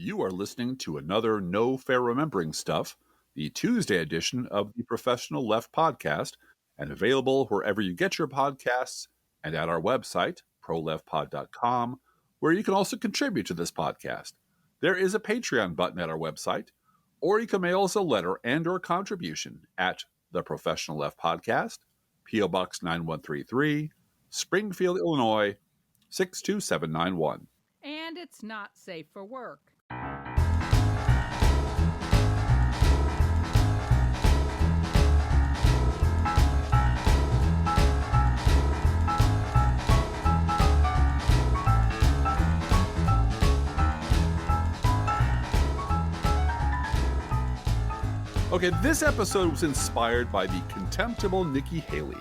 You are listening to another No Fair Remembering Stuff, the Tuesday edition of the Professional Left podcast, and available wherever you get your podcasts and at our website, proleftpod.com, where you can also contribute to this podcast. There is a Patreon button at our website, or you can mail us a letter and or contribution at the Professional Left Podcast, P.O. Box 9133, Springfield, Illinois, 62791. And it's not safe for work. Okay, this episode was inspired by the contemptible Nikki Haley,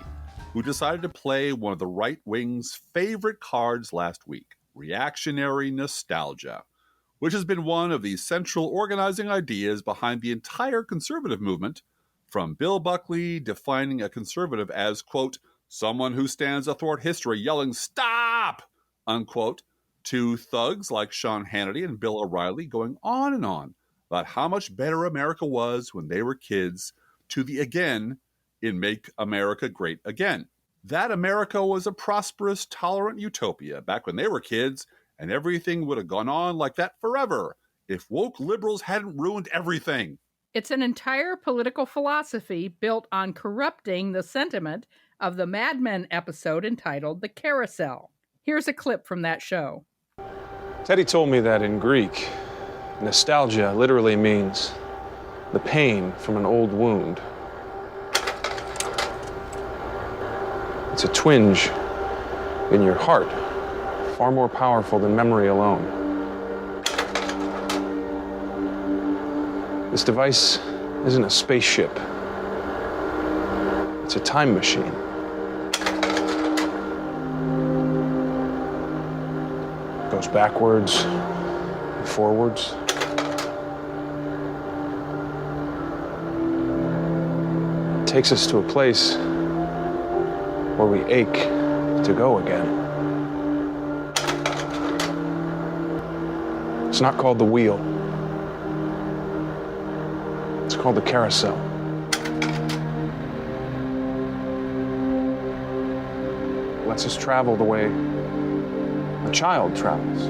who decided to play one of the right wing's favorite cards last week, reactionary nostalgia, which has been one of the central organizing ideas behind the entire conservative movement, from Bill Buckley defining a conservative as, quote, someone who stands athwart history yelling, stop, unquote, to thugs like Sean Hannity and Bill O'Reilly going on and on about how much better America was when they were kids, to the again in Make America Great Again. That America was a prosperous, tolerant utopia back when they were kids, and everything would have gone on like that forever if woke liberals hadn't ruined everything. It's an entire political philosophy built on corrupting the sentiment of the Mad Men episode entitled The Carousel. Here's a clip from that show. Teddy told me that in Greek, nostalgia literally means the pain from an old wound. It's a twinge in your heart, far more powerful than memory alone. This device isn't a spaceship. It's a time machine. It goes backwards and forwards. It takes us to a place where we ache to go again. It's not called the wheel. It's called the carousel. It lets us travel the way a child travels.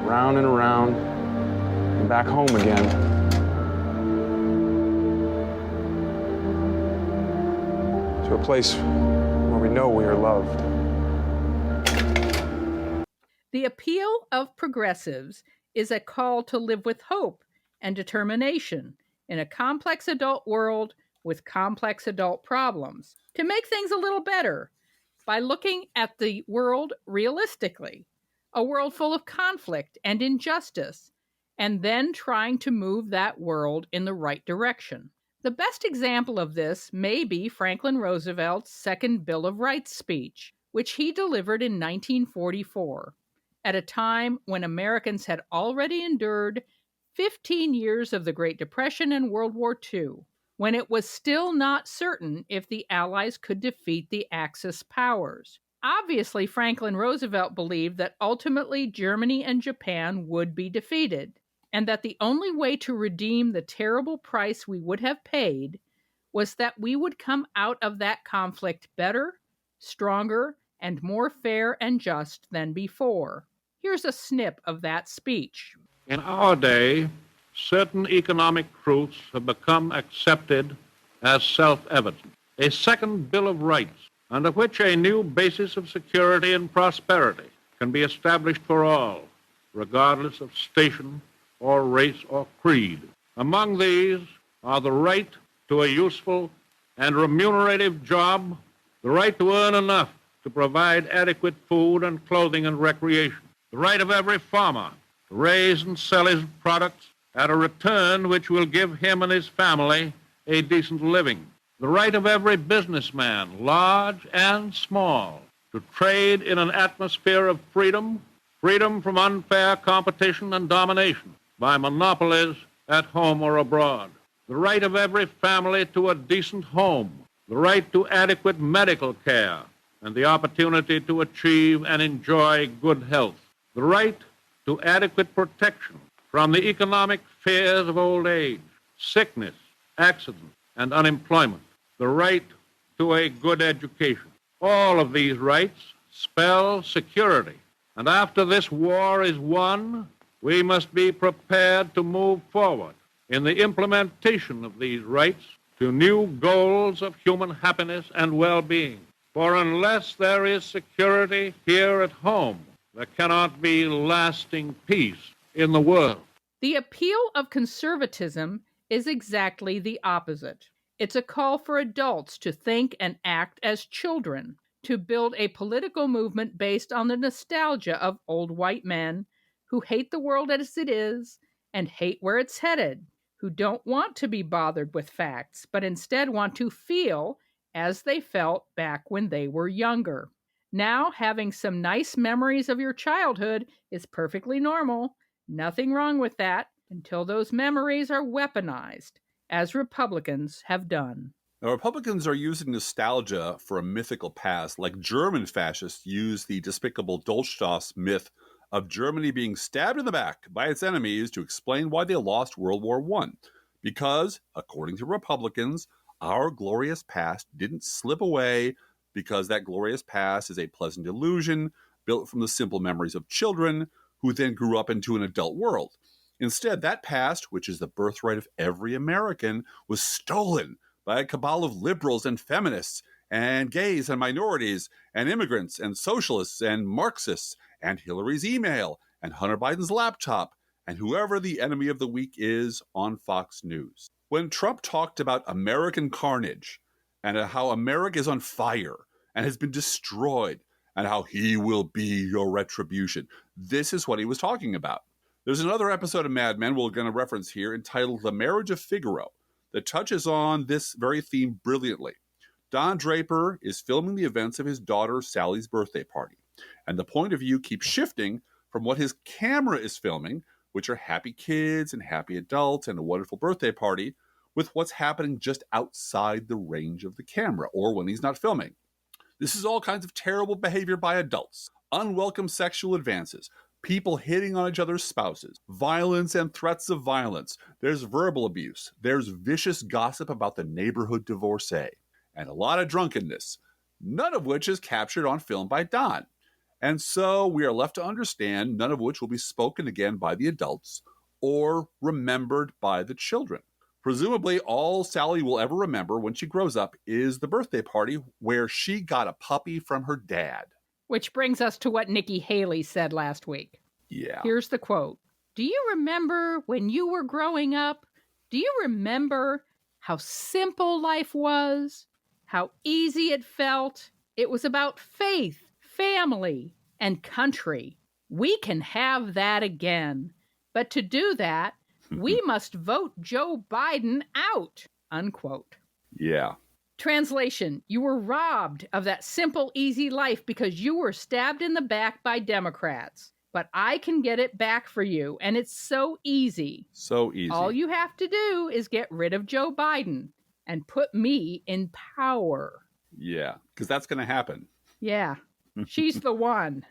Round and around, and back home again. To a place where we know we are loved. The appeal of progressives is a call to live with hope and determination in a complex adult world with complex adult problems, to make things a little better by looking at the world realistically, a world full of conflict and injustice, and then trying to move that world in the right direction. The best example of this may be Franklin Roosevelt's Second Bill of Rights speech, which he delivered in 1944, at a time when Americans had already endured 15 years of the Great Depression and World War II, when it was still not certain if the Allies could defeat the Axis powers. Obviously, Franklin Roosevelt believed that ultimately Germany and Japan would be defeated, and that the only way to redeem the terrible price we would have paid was that we would come out of that conflict better, stronger, and more fair and just than before. Here's a snip of that speech. In our day, certain economic truths have become accepted as self-evident. A second Bill of Rights, under which a new basis of security and prosperity can be established for all, regardless of station or race or creed. Among these are the right to a useful and remunerative job, the right to earn enough to provide adequate food and clothing and recreation, the right of every farmer to raise and sell his products at a return which will give him and his family a decent living, the right of every businessman, large and small, to trade in an atmosphere of freedom, freedom from unfair competition and domination by monopolies at home or abroad, the right of every family to a decent home, the right to adequate medical care, and the opportunity to achieve and enjoy good health, the right to adequate protection from the economic fears of old age, sickness, accident, and unemployment, the right to a good education. All of these rights spell security. And after this war is won, we must be prepared to move forward in the implementation of these rights to new goals of human happiness and well-being. For unless there is security here at home, there cannot be lasting peace in the world. The appeal of conservatism is exactly the opposite. It's a call for adults to think and act as children, to build a political movement based on the nostalgia of old white men who hate the world as it is and hate where it's headed, who don't want to be bothered with facts, but instead want to feel as they felt back when they were younger. Now, having some nice memories of your childhood is perfectly normal. Nothing wrong with that until those memories are weaponized, as Republicans have done. Now, Republicans are using nostalgia for a mythical past, like German fascists used the despicable Dolchstoss myth of Germany being stabbed in the back by its enemies to explain why they lost World War I. Because, according to Republicans, our glorious past didn't slip away because that glorious past is a pleasant illusion built from the simple memories of children who then grew up into an adult world. Instead, that past, which is the birthright of every American, was stolen by a cabal of liberals and feminists and gays and minorities and immigrants and socialists and Marxists and Hillary's email and Hunter Biden's laptop and whoever the enemy of the week is on Fox News. When Trump talked about American carnage and how America is on fire and has been destroyed and how he will be your retribution, this is what he was talking about. There's another episode of Mad Men we're going to reference here entitled The Marriage of Figaro that touches on this very theme brilliantly. Don Draper is filming the events of his daughter Sally's birthday party, and the point of view keeps shifting from what his camera is filming, which are happy kids and happy adults and a wonderful birthday party, with what's happening just outside the range of the camera, or when he's not filming. This is all kinds of terrible behavior by adults, unwelcome sexual advances, people hitting on each other's spouses, violence and threats of violence. There's verbal abuse. There's vicious gossip about the neighborhood divorcee, and a lot of drunkenness, none of which is captured on film by Don. And so we are left to understand none of which will be spoken again by the adults or remembered by the children. Presumably, all Sally will ever remember when she grows up is the birthday party where she got a puppy from her dad. Which brings us to what Nikki Haley said last week. Yeah. Here's the quote. Do you remember when you were growing up? Do you remember how simple life was? How easy it felt? It was about faith, family, and country. We can have that again. But to do that, we must vote Joe Biden out, unquote. Yeah. Translation, you were robbed of that simple, easy life because you were stabbed in the back by Democrats. But I can get it back for you, and it's so easy. So easy. All you have to do is get rid of Joe Biden and put me in power. Yeah, because that's going to happen. Yeah, she's the one.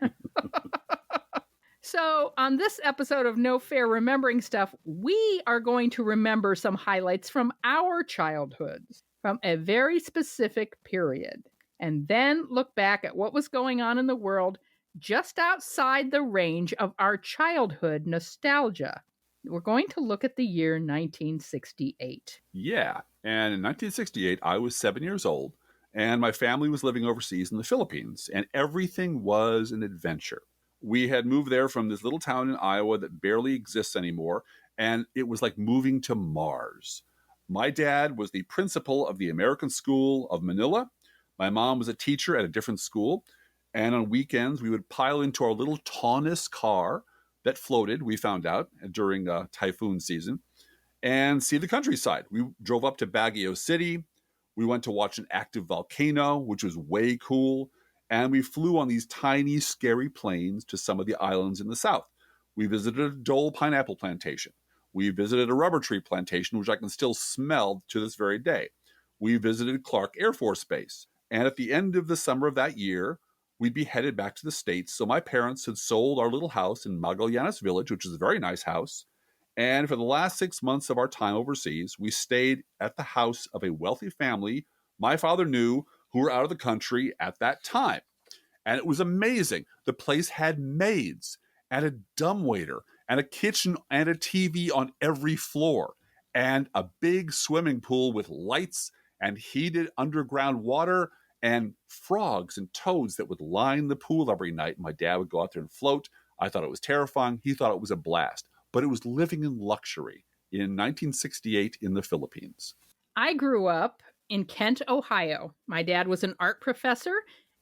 So on this episode of No Fair Remembering Stuff, we are going to remember some highlights from our childhoods, from a very specific period, and then look back at what was going on in the world just outside the range of our childhood nostalgia. We're going to look at the year 1968. Yeah, and in 1968, I was 7 years old, and my family was living overseas in the Philippines, and everything was an adventure. We had moved there from this little town in Iowa that barely exists anymore, and it was like moving to Mars. My dad was the principal of the American School of Manila. My mom was a teacher at a different school, and on weekends, we would pile into our little Taunus car that floated, we found out, during typhoon season, and see the countryside. We drove up to Baguio City. We went to watch an active volcano, which was way cool. And we flew on these tiny, scary planes to some of the islands in the south. We visited a Dole pineapple plantation. We visited a rubber tree plantation, which I can still smell to this very day. We visited Clark Air Force Base. And at the end of the summer of that year, we'd be headed back to the States. So my parents had sold our little house in Magallanes Village, which is a very nice house. And for the last 6 months of our time overseas, we stayed at the house of a wealthy family my father knew who were out of the country at that time. And it was amazing. The place had maids and a dumbwaiter and a kitchen and a TV on every floor and a big swimming pool with lights and heated underground water and frogs and toads that would line the pool every night. My dad would go out there and float. I thought it was terrifying. He thought it was a blast. But it was living in luxury in 1968 in the Philippines. I grew up in Kent, Ohio. My dad was an art professor,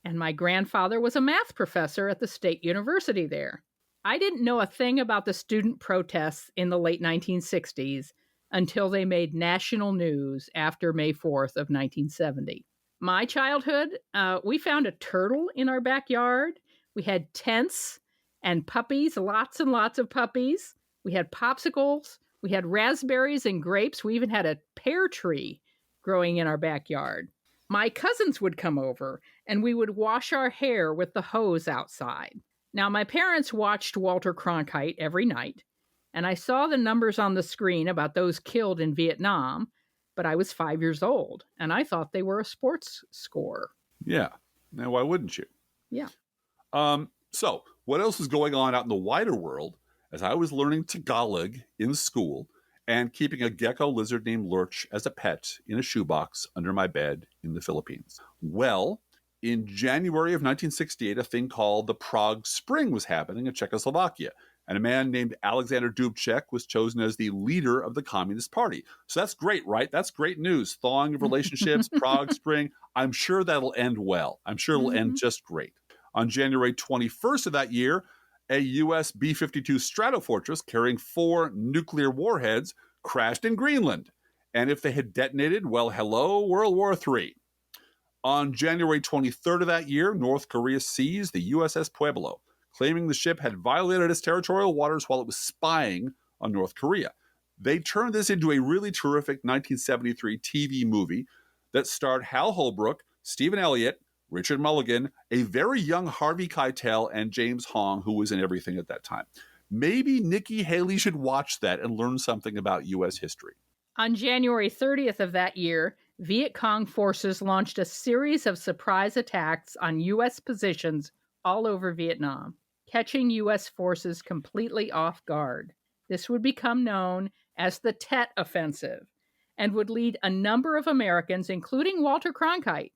and my grandfather was a math professor at the State University there. I didn't know a thing about the student protests in the late 1960s until they made national news after May 4th of 1970. My childhood, we found a turtle in our backyard. We had tents and puppies, lots and lots of puppies. We had popsicles. We had raspberries and grapes. We even had a pear tree growing in our backyard. My cousins would come over, and we would wash our hair with the hose outside. Now, my parents watched Walter Cronkite every night, and I saw the numbers on the screen about those killed in Vietnam, but I was 5 years old, and I thought they were a sports score. Yeah. Now, why wouldn't you? Yeah. So, what else is going on out in the wider world as I was learning Tagalog in school and keeping a gecko lizard named Lurch as a pet in a shoebox under my bed in the Philippines? Well, in January of 1968, a thing called the Prague Spring was happening in Czechoslovakia, and a man named Alexander Dubček was chosen as the leader of the Communist Party. So that's great, right? That's great news. Thawing of relationships, Prague Spring. I'm sure that'll end well. I'm sure it'll end just great. On January 21st of that year, a U.S. B-52 Stratofortress carrying 4 nuclear warheads crashed in Greenland. And if they had detonated, well, hello, World War III. On January 23rd of that year, North Korea seized the USS Pueblo, claiming the ship had violated its territorial waters while it was spying on North Korea. They turned this into a really terrific 1973 TV movie that starred Hal Holbrook, Stephen Elliott, Richard Mulligan, a very young Harvey Keitel, and James Hong, who was in everything at that time. Maybe Nikki Haley should watch that and learn something about U.S. history. On January 30th of that year, Viet Cong forces launched a series of surprise attacks on U.S. positions all over Vietnam, catching U.S. forces completely off guard. This would become known as the Tet Offensive and would lead a number of Americans, including Walter Cronkite,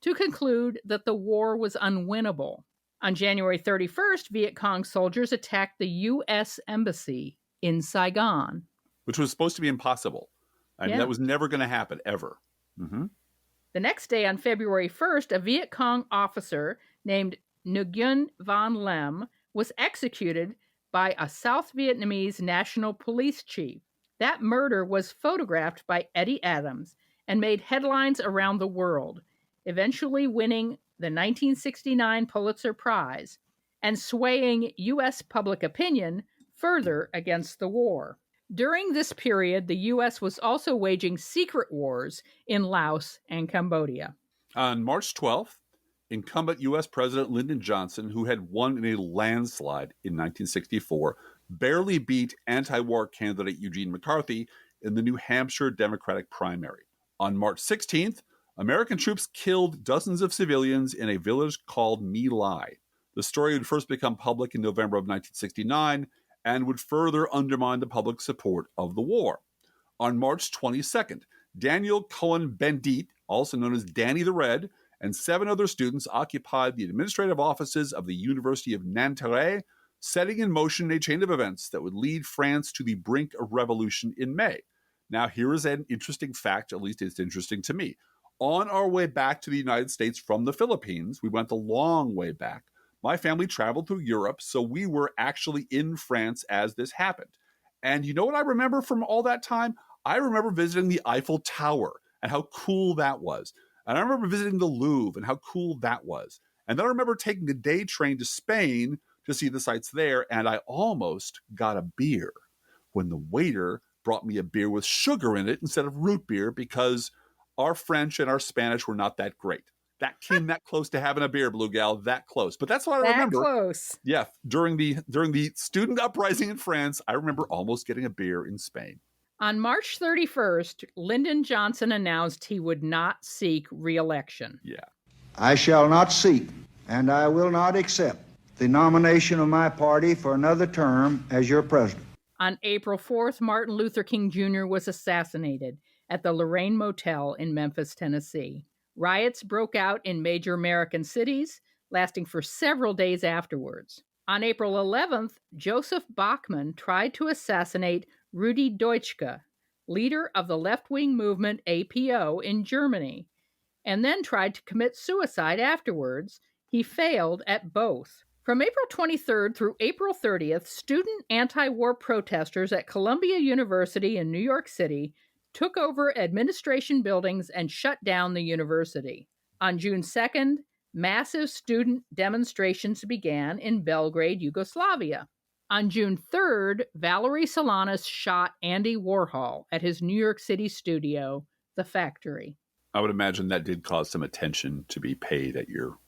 to conclude that the war was unwinnable. On January 31st, Viet Cong soldiers attacked the U.S. Embassy in Saigon. Which was supposed to be impossible. I mean, that was never going to happen, ever. Mm-hmm. The next day, on February 1st, a Viet Cong officer named Nguyen Van Lem was executed by a South Vietnamese national police chief. That murder was photographed by Eddie Adams and made headlines around the world, eventually winning the 1969 Pulitzer Prize and swaying U.S. public opinion further against the war. During this period, the U.S. was also waging secret wars in Laos and Cambodia. On March 12th, incumbent U.S. President Lyndon Johnson, who had won in a landslide in 1964, barely beat anti-war candidate Eugene McCarthy in the New Hampshire Democratic primary. On March 16th, American troops killed dozens of civilians in a village called My Lai. The story would first become public in November of 1969 and would further undermine the public support of the war. On March 22nd, Daniel Cohen-Bendit, also known as Danny the Red, and 7 other students occupied the administrative offices of the University of Nanterre, setting in motion a chain of events that would lead France to the brink of revolution in May. Now, here is an interesting fact, at least it's interesting to me. On our way back to the United States from the Philippines, we went a long way back. My family traveled through Europe, so we were actually in France as this happened. And you know what I remember from all that time? I remember visiting the Eiffel Tower and how cool that was. And I remember visiting the Louvre and how cool that was. And then I remember taking a day train to Spain to see the sights there, and I almost got a beer when the waiter brought me a beer with sugar in it instead of root beer because our French and our Spanish were not that great. That came that close to having a beer, Blue Gal, that close. But that's what I That remember. close. Yeah, during the student uprising in France, I remember almost getting a beer in Spain. On March 31st, Lyndon Johnson announced he would not seek re-election. Yeah. I shall not seek, and I will not accept the nomination of my party for another term as your president. On April 4th, Martin Luther King Jr. was assassinated at the Lorraine Motel in Memphis, Tennessee. Riots broke out in major American cities, lasting for several days afterwards. On April 11th, Joseph Bachmann tried to assassinate Rudi Dutschke, leader of the left-wing movement APO in Germany, and then tried to commit suicide afterwards. He failed at both. From April 23rd through April 30th, student anti-war protesters at Columbia University in New York City took over administration buildings and shut down the university. On June 2nd, massive student demonstrations began in Belgrade, Yugoslavia. On June 3rd, Valerie Solanas shot Andy Warhol at his New York City studio, The Factory. I would imagine that did cause some attention to be paid at your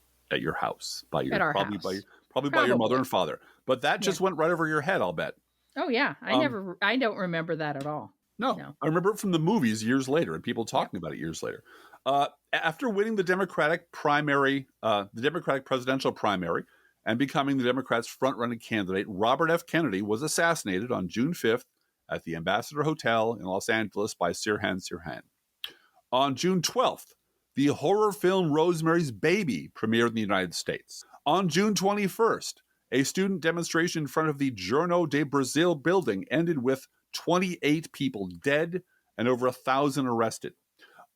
house by your At our probably house. by your mother and father. But that just Yeah. went right over your head, I'll bet. Oh yeah, I don't remember that at all. No, I remember it from the movies years later and people talking about it years later. After winning the Democratic presidential primary and becoming the Democrats' front-running candidate, Robert F. Kennedy was assassinated on June 5th at the Ambassador Hotel in Los Angeles by Sirhan Sirhan. On June 12th, the horror film Rosemary's Baby premiered in the United States. On June 21st, a student demonstration in front of the Jornal de Brazil building ended with 28 people dead and over 1,000 arrested.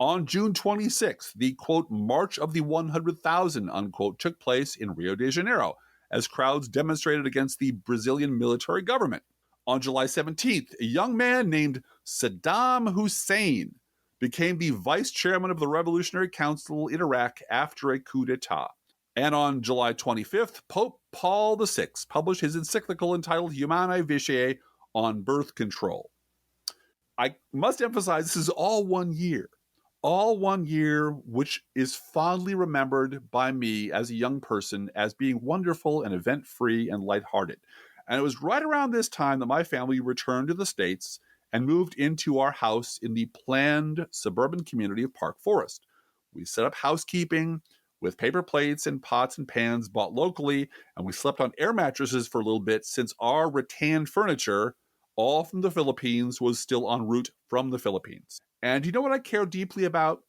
On June 26th, the, quote, March of the 100,000, unquote, took place in Rio de Janeiro as crowds demonstrated against the Brazilian military government. On July 17th, a young man named Saddam Hussein became the vice chairman of the Revolutionary Council in Iraq after a coup d'etat. And on July 25th, Pope Paul VI published his encyclical entitled Humanae Vitae on birth control. I must emphasize this is all 1 year. All 1 year, which is fondly remembered by me as a young person as being wonderful and event-free and lighthearted. And it was right around this time that my family returned to the States and moved into our house in the planned suburban community of Park Forest. We set up housekeeping with paper plates and pots and pans bought locally, and we slept on air mattresses for a little bit since our rattan furniture, all from the Philippines, was still en route from the Philippines. And you know what I care deeply about?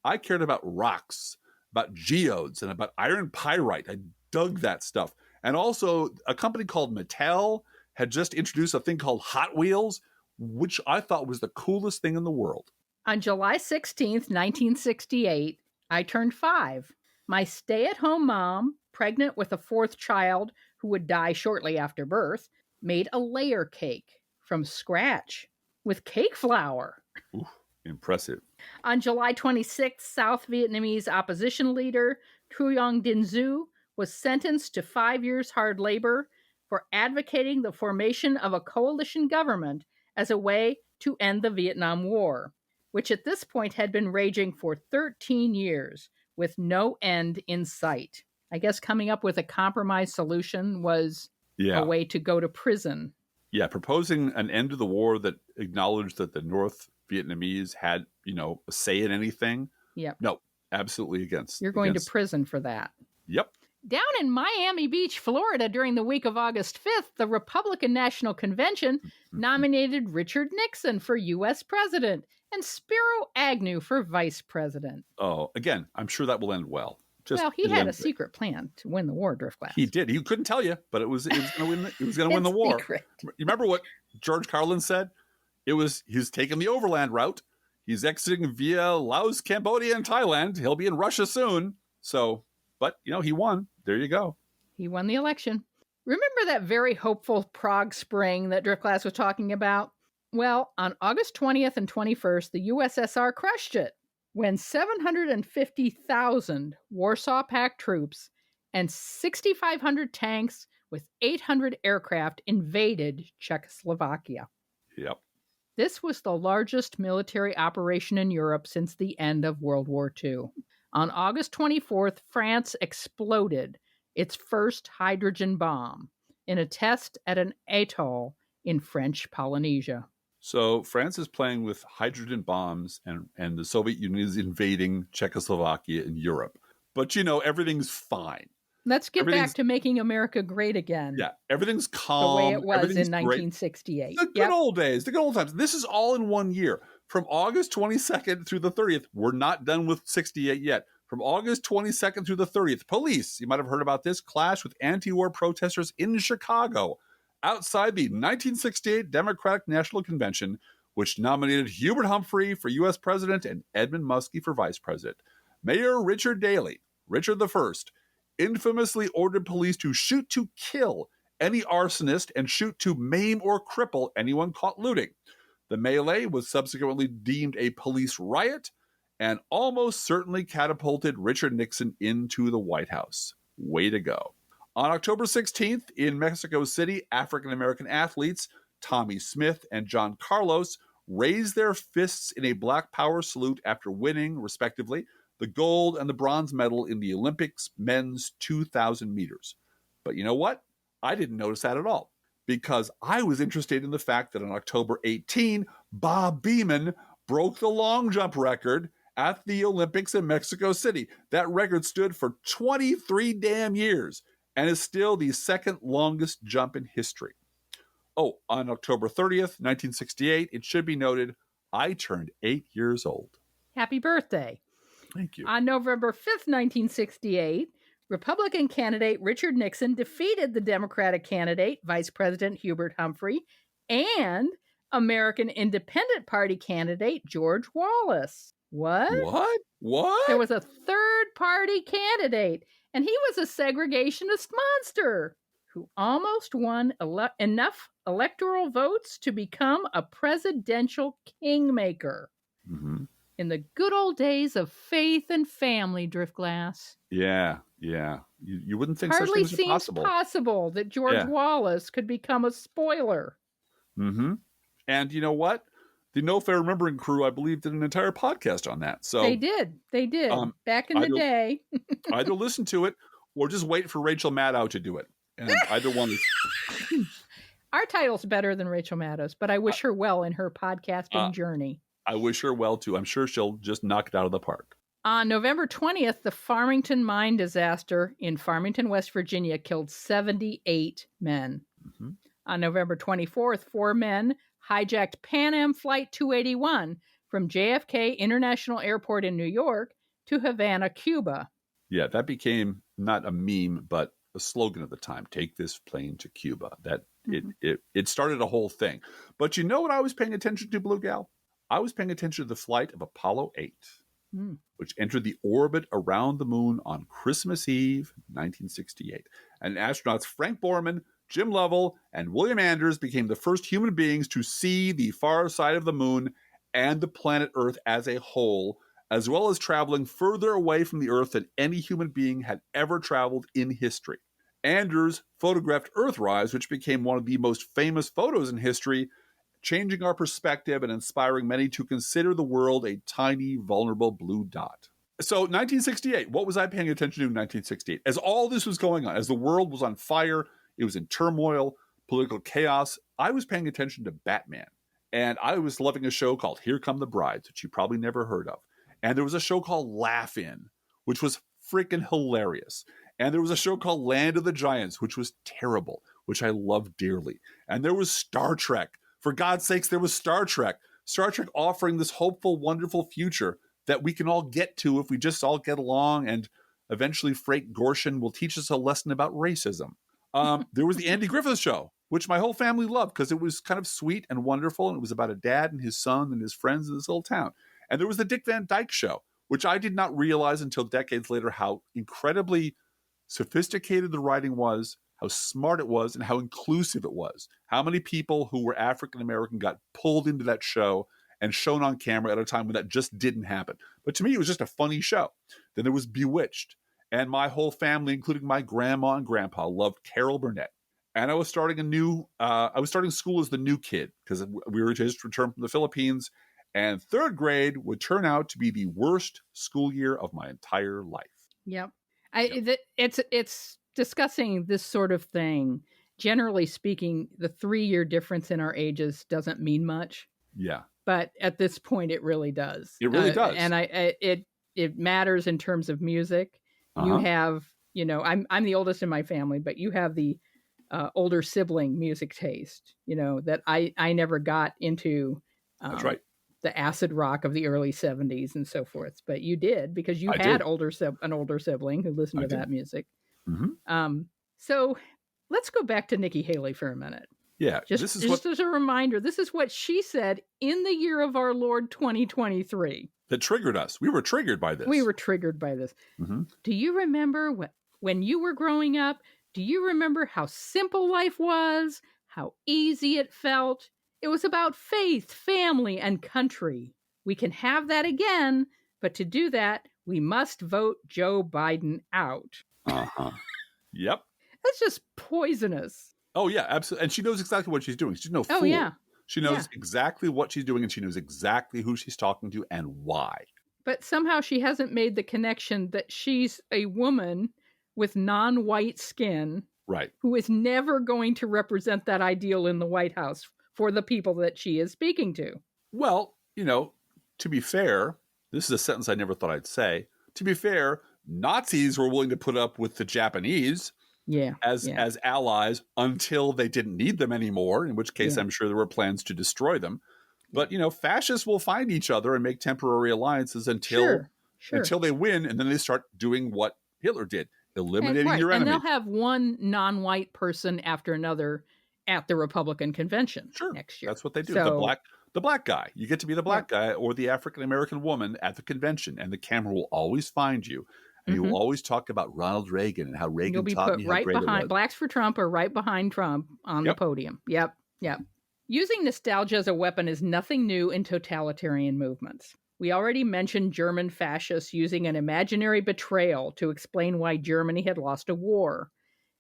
I cared about rocks, about geodes, and about iron pyrite. I dug that stuff. And also, a company called Mattel had just introduced a thing called Hot Wheels, which I thought was the coolest thing in the world. On July 16th, 1968, I turned 5. My stay-at-home mom, pregnant with a 4th child who would die shortly after birth, made a layer cake from scratch with cake flour. Ooh, impressive. On July 26th, South Vietnamese opposition leader Truong Dinh Du was sentenced to 5 years hard labor for advocating the formation of a coalition government as a way to end the Vietnam War, which at this point had been raging for 13 years with no end in sight. I guess coming up with a compromise solution was a way to go to prison. Yeah, proposing an end to the war that acknowledged that the North Vietnamese had, a say in anything. Yep. No, absolutely against. You're going to prison for that. Yep. Down in Miami Beach, Florida, during the week of August 5th, the Republican National Convention nominated Richard Nixon for U.S. president and Spiro Agnew for vice president. Oh, again, I'm sure that will end well. He had a secret plan to win the war, Driftglass. He did. He couldn't tell you, but it was going to win. It was going to win the war. Secret. You remember what George Carlin said? He's taking the overland route. He's exiting via Laos, Cambodia, and Thailand. He'll be in Russia soon. So, but he won. There you go. He won the election. Remember that very hopeful Prague Spring that Driftglass was talking about? Well, on August 20th and 21st, the USSR crushed it when 750,000 Warsaw Pact troops and 6,500 tanks with 800 aircraft invaded Czechoslovakia. Yep. This was the largest military operation in Europe since the end of World War II. On August 24th, France exploded its first hydrogen bomb in a test at an atoll in French Polynesia. So France is playing with hydrogen bombs, and the Soviet Union is invading Czechoslovakia in Europe. But, everything's fine. Let's get back to making America great again. Yeah, everything's calm. The way it was in great. 1968. The good old days, the good old times. This is all in one year. From August 22nd through the 30th, we're not done with 68 yet. From August 22nd through the 30th, police, you might have heard about this, clash with anti-war protesters in Chicago outside the 1968 Democratic National Convention, which nominated Hubert Humphrey for U.S. president and Edmund Muskie for vice president. Mayor Richard Daley, Richard I, infamously ordered police to shoot to kill any arsonist and shoot to maim or cripple anyone caught looting. The melee was subsequently deemed a police riot and almost certainly catapulted Richard Nixon into the White House. Way to go. On October 16th, in Mexico City, African-American athletes Tommy Smith and John Carlos raised their fists in a Black Power salute after winning, respectively, the gold and the bronze medal in the Olympics men's 2,000 meters. But you know what? I didn't notice that at all, because I was interested in the fact that on October 18, Bob Beamon broke the long jump record at the Olympics in Mexico City. That record stood for 23 damn years and is still the second longest jump in history. Oh, on October 30th, 1968, it should be noted, I turned 8 years old. Happy birthday. Thank you. On November 5th, 1968, Republican candidate Richard Nixon defeated the Democratic candidate, Vice President Hubert Humphrey, and American Independent Party candidate George Wallace. What? There was a third-party candidate, and he was a segregationist monster who almost won enough electoral votes to become a presidential kingmaker. Mm-hmm. In the good old days of faith and family, Driftglass. Yeah. You wouldn't think Hardly such things are possible. seems possible that George Wallace could become a spoiler. Mm-hmm. And you know what? The No Fair Remembering crew, I believe, did an entire podcast on that. So They did. Back in the day. Either listen to it or just wait for Rachel Maddow to do it. And either one is... Our title's better than Rachel Maddow's, but I wish her well in her podcasting journey. I wish her well, too. I'm sure she'll just knock it out of the park. On November 20th, the Farmington mine disaster in Farmington, West Virginia, killed 78 men. Mm-hmm. On November 24th, 4 men hijacked Pan Am Flight 281 from JFK International Airport in New York to Havana, Cuba. Yeah, that became not a meme, but a slogan at the time. Take this plane to Cuba. It started a whole thing. But you know what I was paying attention to, Blue Gal? I was paying attention to the flight of Apollo 8, which entered the orbit around the moon on Christmas Eve, 1968. And astronauts Frank Borman, Jim Lovell, and William Anders became the first human beings to see the far side of the moon and the planet Earth as a whole, as well as traveling further away from the Earth than any human being had ever traveled in history. Anders photographed Earthrise, which became one of the most famous photos in history, changing our perspective and inspiring many to consider the world a tiny, vulnerable blue dot. So 1968, what was I paying attention to in 1968? As all this was going on, as the world was on fire, it was in turmoil, political chaos, I was paying attention to Batman. And I was loving a show called Here Come the Brides, which you probably never heard of. And there was a show called Laugh In, which was freaking hilarious. And there was a show called Land of the Giants, which was terrible, which I loved dearly. And there was Star Trek. For God's sakes, there was Star Trek. Star Trek offering this hopeful, wonderful future that we can all get to if we just all get along, and eventually Frank Gorshin will teach us a lesson about racism. There was the Andy Griffith Show, which my whole family loved because it was kind of sweet and wonderful, and it was about a dad and his son and his friends in this little town. And there was the Dick Van Dyke Show, which I did not realize until decades later how incredibly sophisticated the writing was, how smart it was, and how inclusive it was. How many people who were African-American got pulled into that show and shown on camera at a time when that just didn't happen. But to me, it was just a funny show. Then there was Bewitched. And my whole family, including my grandma and grandpa, loved Carol Burnett. And I was starting school as the new kid because we were just returned from the Philippines. And third grade would turn out to be the worst school year of my entire life. Yep. It's discussing this sort of thing. Generally speaking, the 3-year difference in our ages doesn't mean much. Yeah. But at this point, it really does. It really does. And it matters in terms of music. You have, I'm the oldest in my family, but you have the older sibling music taste, that I never got into. That's right. The acid rock of the early 70s and so forth. But you did, because you had an older sibling who listened to that music. Mm-hmm. So let's go back to Nikki Haley for a minute. Yeah. Just as a reminder, this is what she said in the year of our Lord 2023. That triggered us. We were triggered by this. Mm-hmm. Do you remember when you were growing up? Do you remember how simple life was? How easy it felt? It was about faith, family, and country. We can have that again, but to do that, we must vote Joe Biden out. Yep. That's just poisonous. Oh, yeah, absolutely. And she knows exactly what she's doing. She's no fool. Oh, yeah. She knows exactly what she's doing, and she knows exactly who she's talking to and why. But somehow she hasn't made the connection that she's a woman with non-white skin, right, who is never going to represent that ideal in the White House for the people that she is speaking to. Well, to be fair, this is a sentence I never thought I'd say. To be fair, Nazis were willing to put up with the Japanese as allies until they didn't need them anymore, in which case I'm sure there were plans to destroy them. But, fascists will find each other and make temporary alliances until they win, and then they start doing what Hitler did, eliminating your enemy. And they'll have one non-white person after another at the Republican convention next year. That's what they do. So, the black guy. You get to be the black guy or the African-American woman at the convention, and the camera will always find you. And you will always talk about Ronald Reagan and how Reagan taught me how great it was. Blacks for Trump are right behind Trump on the podium. Yep. Using nostalgia as a weapon is nothing new in totalitarian movements. We already mentioned German fascists using an imaginary betrayal to explain why Germany had lost a war,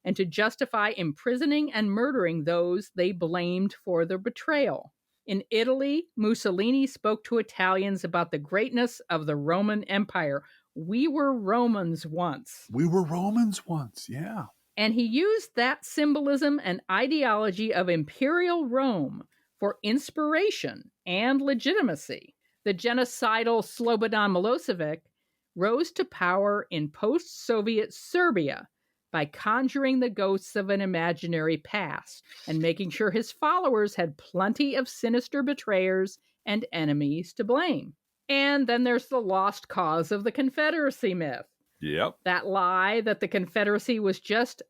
and to justify imprisoning and murdering those they blamed for their betrayal. In Italy, Mussolini spoke to Italians about the greatness of the Roman Empire. We were Romans once. Yeah. And he used that symbolism and ideology of imperial Rome for inspiration and legitimacy. The genocidal Slobodan Milosevic rose to power in post-Soviet Serbia by conjuring the ghosts of an imaginary past and making sure his followers had plenty of sinister betrayers and enemies to blame. And then there's the lost cause of the Confederacy myth. Yep. That lie that the Confederacy was just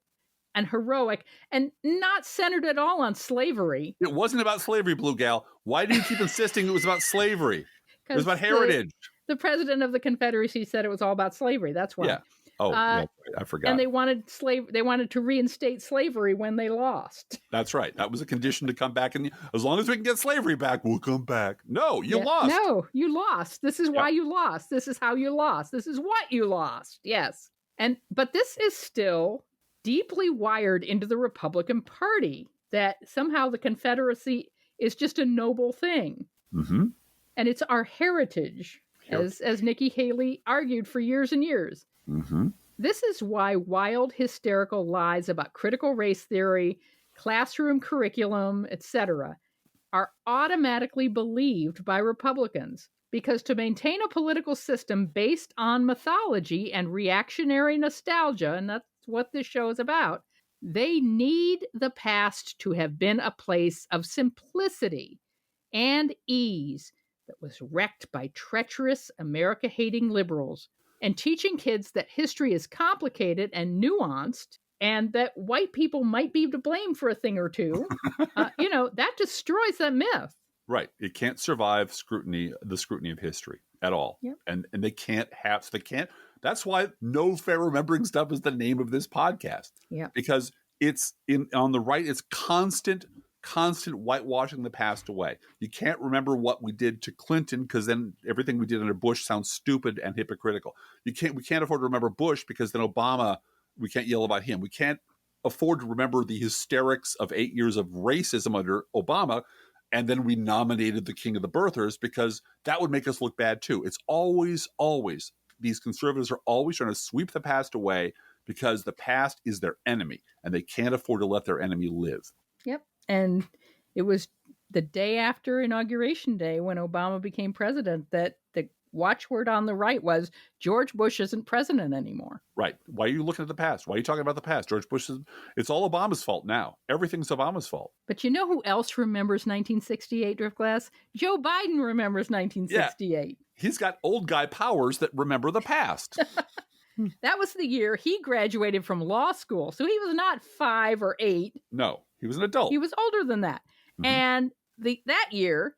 an heroic and not centered at all on slavery. It wasn't about slavery, Blue Gal. Why do you keep insisting it was about slavery? It was about heritage. The president of the Confederacy said it was all about slavery. That's why. Yeah. Oh, I forgot. And they wanted to reinstate slavery when they lost. That's right. That was a condition to come back. And as long as we can get slavery back, we'll come back. No, you lost. No, you lost. This is why you lost. This is how you lost. This is what you lost. Yes. But this is still deeply wired into the Republican Party, that somehow the Confederacy is just a noble thing. Mm-hmm. And it's our heritage, as Nikki Haley argued for years and years. Mm-hmm. This is why wild, hysterical lies about critical race theory, classroom curriculum, etc., are automatically believed by Republicans. Because to maintain a political system based on mythology and reactionary nostalgia, and that's what this show is about, they need the past to have been a place of simplicity and ease that was wrecked by treacherous, America-hating liberals. And teaching kids that history is complicated and nuanced, and that white people might be to blame for a thing or two, that destroys that myth. Right. It can't survive the scrutiny of history at all. Yep. And they can't. That's why No Fair Remembering Stuff is the name of this podcast. Yeah. Because it's on the right, it's constant whitewashing the past away. You can't remember what we did to Clinton, because then everything we did under Bush sounds stupid and hypocritical. We can't afford to remember Bush, because then Obama, we can't yell about him. We can't afford to remember the hysterics of 8 years of racism under Obama, and then we nominated the king of the birthers because that would make us look bad too. It's always, these conservatives are always trying to sweep the past away because the past is their enemy and they can't afford to let their enemy live. Yep. And it was the day after Inauguration Day when Obama became president that the watchword on the right was George Bush isn't president anymore. Right. Why are you looking at the past? Why are you talking about the past? George Bush it's all Obama's fault now. Everything's Obama's fault. But you know who else remembers 1968, Driftglass? Joe Biden remembers 1968. Yeah. He's got old guy powers that remember the past. That was the year he graduated from law school. So he was not 5 or 8. No, he was an adult. He was older than that. Mm-hmm. And that year,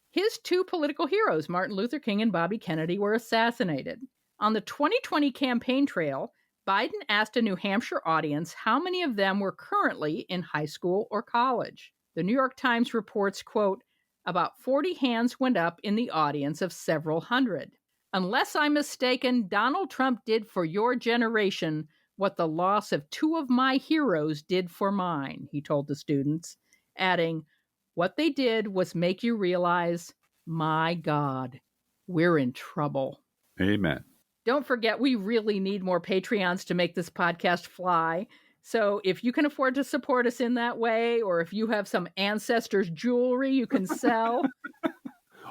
his two political heroes, Martin Luther King and Bobby Kennedy, were assassinated. On the 2020 campaign trail, Biden asked a New Hampshire audience how many of them were currently in high school or college. The New York Times reports, quote, about 40 hands went up in the audience of several hundred. Unless I'm mistaken, Donald Trump did for your generation what the loss of 2 of my heroes did for mine, he told the students, adding, what they did was make you realize, my God, we're in trouble. Amen. Don't forget, we really need more Patreons to make this podcast fly. So if you can afford to support us in that way, or if you have some ancestors' jewelry you can sell.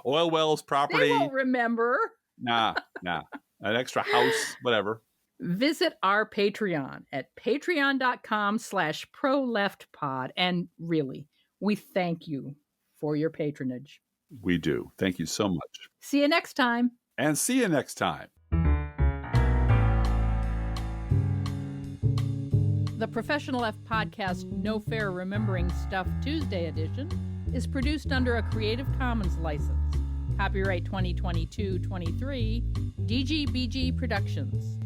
Oil wells, property. They won't remember. Nah. An extra house, whatever. Visit our Patreon at patreon.com/proleftpod. And really, we thank you for your patronage. We do. Thank you so much. See you next time. And see you next time. The Professional F Podcast No Fair Remembering Stuff Tuesday edition is produced under a Creative Commons license. Copyright 2022-23, DGBG Productions.